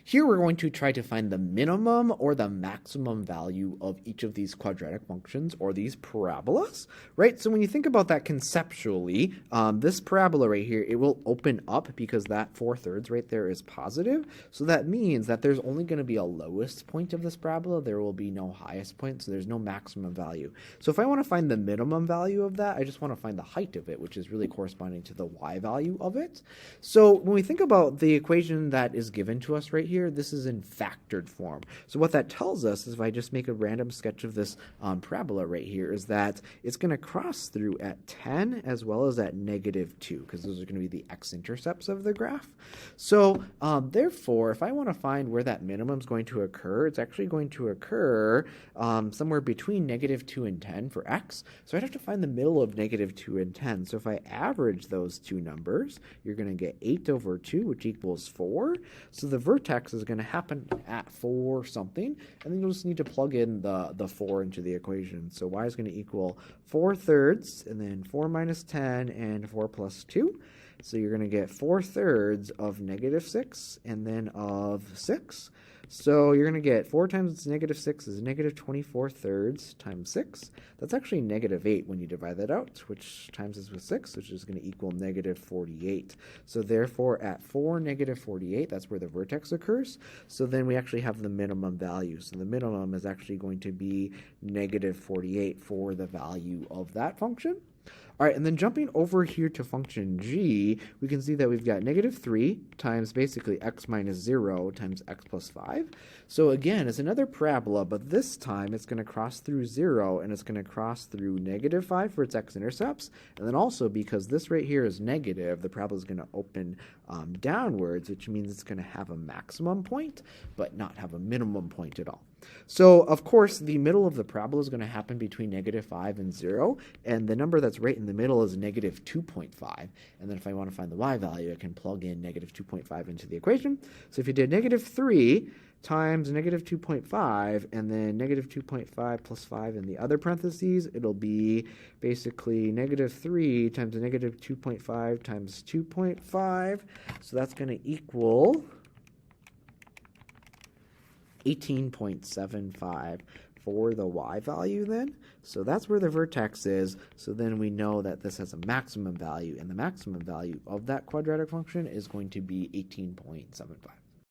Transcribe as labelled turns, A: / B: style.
A: Here we're going to try to find the minimum or the maximum value of each of these quadratic functions or these parabolas, right? So when you think about that conceptually, this parabola right here, it will open up because that 4/3 right there is positive. So that means that there's only going to be a lowest point of this parabola. There will be no highest point, so there's no maximum value. So if I want to find the minimum value of that, I just want to find the height of it, which is really corresponding to the y value of it. So when we think about the equation that is given to us right here, this is in factored form. So what that tells us is if I just make a random sketch of this parabola right here is that it's going to cross through at 10 as well as at -2 because those are going to be the x-intercepts of the graph. So therefore, if I want to find where that minimum is going to occur, it's actually going to occur somewhere between -2 and 10 for x. So I'd have to find the middle of -2 and 10. So if I average those two numbers, you're going to get 8/2, which equals 4. So the vertex is going to happen at 4 something, and then you'll just need to plug in the 4 into the equation. So y is going to equal 4/3, and then 4 minus 10, and 4 plus 2. So you're going to get 4/3 of -6, and then of 6. So you're going to get 4 times -6 is -24/3 times 6. That's actually -8 when you divide that out, which times is with 6, which is going to equal -48. So therefore, at 4, -48, that's where the vertex occurs. So then we actually have the minimum value. So the minimum is actually going to be -48 for the value of that function. All right, and then jumping over here to function g, we can see that we've got -3 times basically x minus 0 times x plus 5. So again, it's another parabola, but this time it's going to cross through 0, and it's going to cross through -5 for its x-intercepts. And then also, because this right here is negative, the parabola is going to open downwards, which means it's going to have a maximum point, but not have a minimum point at all. So, of course, the middle of the parabola is going to happen between -5 and 0, and the number that's right in the middle is -2.5. And then if I want to find the y value, I can plug in -2.5 into the equation. So if you did -3 times -2.5, and then -2.5 plus 5 in the other parentheses, it'll be basically -3 times -2.5 times 2.5. So that's going to equal 18.75 for the y value then. So that's where the vertex is. So then we know that this has a maximum value, and the maximum value of that quadratic function is going to be 18.75.